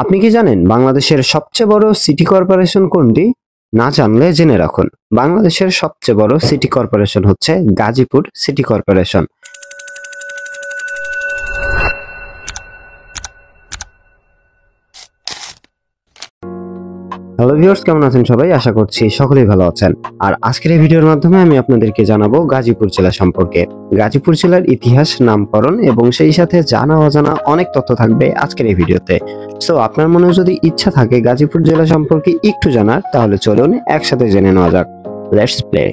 আপনি কি জানেন বাংলাদেশের সবচেয়ে বড় সিটি কর্পোরেশন কোনটি? না জানলে জেনে রাখুন। বাংলাদেশের সবচেয়ে বড় সিটি কর্পোরেশন হচ্ছে Gazipur city corporation. Hello viewers, কেমন আছেন সবাই? আশা করছি সকলেই ভালো আছেন। আর আজকের এই ভিডিওর মাধ্যমে আমি আপনাদেরকে জানাবো গাজীপুর জেলা সম্পর্কে। গাজীপুর জেলার ইতিহাস, নামকরণ এবং সেই সাথে জানা অজানা অনেক তথ্য থাকবে আজকের এই ভিডিওতে। সো আপনার মনে যদি ইচ্ছা থাকে গাজীপুর জেলা সম্পর্কে একটু জানার, তাহলে চলুন একসাথে জেনে নেওয়া যাক। Let's play.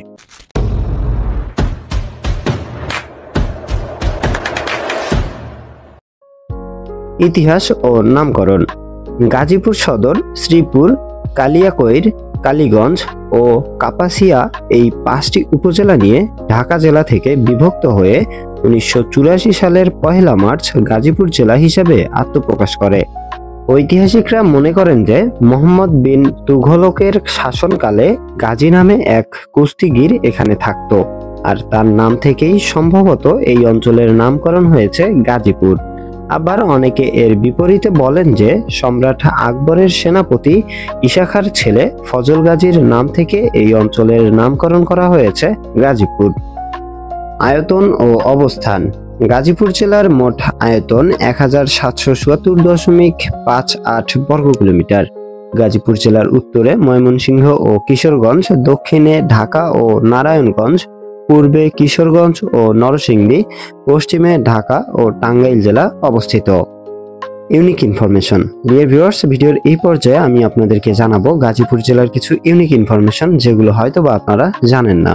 ইতিহাস ও নামকরণ। গাজীপুর সদর, শ্রীপুর, কালিয়াকৈর, কালীগঞ্জ ও কাপাসিয়া এই 5টি উপজেলা নিয়ে ঢাকা জেলা থেকে বিভক্ত হয়ে 1984 সালের 1 মার্চ গাজীপুর জেলা হিসেবে আত্মপ্রকাশ করে। ঐতিহাসিকরা মনে করেন যে মোহাম্মদ বিন তুঘলকের শাসনকালে গাজী নামে এক কুস্তিগির এখানে থাকত, আর তার নাম থেকেই সম্ভবত এই অঞ্চলের নামকরণ হয়েছে গাজীপুর। আবার অনেকে এর বিপরীতে বলেন যে সম্রাট আকবরের সেনাপতি ঈশা খাঁর ছেলে ফজল গাজীর নাম থেকে এই অঞ্চলের নামকরণ করা হয়েছে গাজীপুর। আয়তন ও অবস্থান। গাজীপুর জেলার মোট আয়তন 1777.58 বর্গ কিলোমিটার। গাজীপুর জেলার উত্তরে ময়মনসিংহ ও কিশোরগঞ্জ, দক্ষিণে ঢাকা ও নারায়ণগঞ্জ, পূর্বে কিশোরগঞ্জ ও নরসিংদী, পশ্চিমে ঢাকা ও টাঙ্গাইল জেলা অবস্থিত। Unique information. ডিয়ার ভিউয়ার্স, ভিডিওর এই পর্যায়ে আমি আপনাদেরকে জানাবো গাজীপুর জেলার কিছু ইউনিক ইনফরমেশন, যেগুলো হয়তোবা আপনারা জানেন না।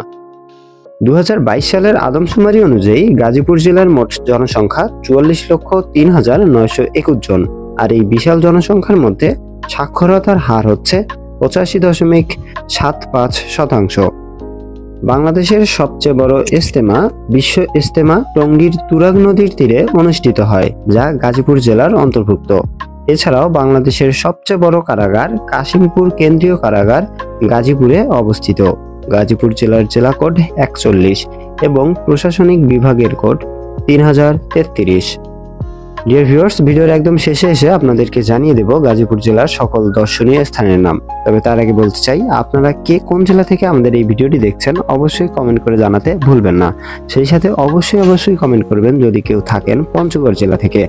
2022 সালের আদমশুমারি অনুযায়ী গাজীপুর জেলার মোট জনসংখ্যা 44,03,921 জন। আর এই বিশাল জনসংখ্যার মধ্যে সাক্ষরতার হার হচ্ছে 85.75%। বাংলাদেশের সবচেয়ে বড় ইজতেমা, বিশ্ব ইজতেমা টঙ্গীর তুরাগ নদীর তীরে অনুষ্ঠিত হয়, যা গাজীপুর জেলার অন্তর্ভুক্ত। এছাড়াও বাংলাদেশের সবচেয়ে বড় কারাগার কাশিমপুর কেন্দ্রীয় কারাগার গাজীপুরে অবস্থিত। গাজীপুর জেলার জেলা কোড 41 এবং প্রশাসনিক বিভাগের কোড 3033। ডিয়ার ভিউয়ার্স, ভিডিওর একদম শেষে এসে আপনাদেরকে জানিয়ে দেব গাজীপুর জেলার সকল দর্শনীয় স্থানের নাম। তবে তার আগে বলতে চাই, আপনারা কে কোন জেলা থেকে আমাদের এই ভিডিওটি দেখছেন অবশ্যই কমেন্ট করে জানাতে ভুলবেন না। সেই সাথে অবশ্যই কমেন্ট করবেন যদি কেউ থাকেন পঞ্চগড় জেলা থেকে,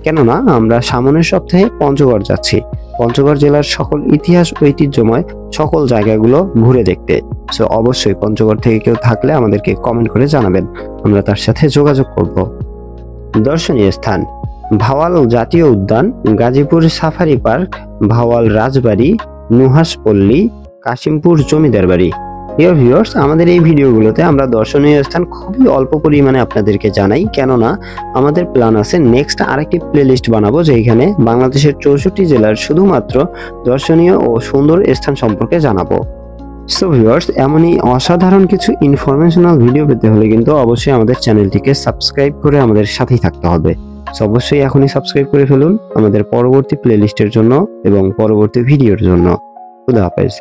কেননা আমরা সামনের সপ্তাহে পঞ্চগড় যাচ্ছি। পঞ্চগড় জেলার সকল ইতিহাস, ঐতিহ্যময় সকল জায়গাগুলো ঘুরে দেখতে। সো অবশ্যই পঞ্চগড় থেকে কেউ থাকলে আমাদেরকে কমেন্ট করে জানাবেন, আমরা তার সাথে যোগাযোগ করব। দর্শনীয় স্থান: ভাওয়াল জাতীয় উদ্যান, গাজীপুর সাফারি পার্ক, ভাওয়াল রাজবাড়ি, নুহাসপল্লী, কাশিমপুর জমিদার বাড়ি। ডিয়ার ভিউয়ার্স, আমাদের এই ভিডিওগুলোতে আমরা দর্শনীয় স্থান খুবই অল্প পরিমাণে আপনাদেরকে জানাই, কেননা আমাদের প্ল্যান আছে নেক্সট আরেকটি প্লেলিস্ট বানাবো, যেখানে বাংলাদেশের 64 জেলার শুধুমাত্র দর্শনীয় ও সুন্দর স্থান সম্পর্কে জানাবো। সো ভিউয়ার্স, এমনই অসাধারণ কিছু ইনফরমেশনাল ভিডিও পেতে হলে কিন্তু অবশ্যই আমাদের চ্যানেলটিকে সাবস্ক্রাইব করে আমাদের সাথেই থাকতে হবে। অবশ্যই এখনই সাবস্ক্রাইব করে ফেলুন আমাদের পরবর্তী প্লেলিস্টের জন্য এবং পরবর্তী ভিডিওর জন্য। খুদা হাফেজ।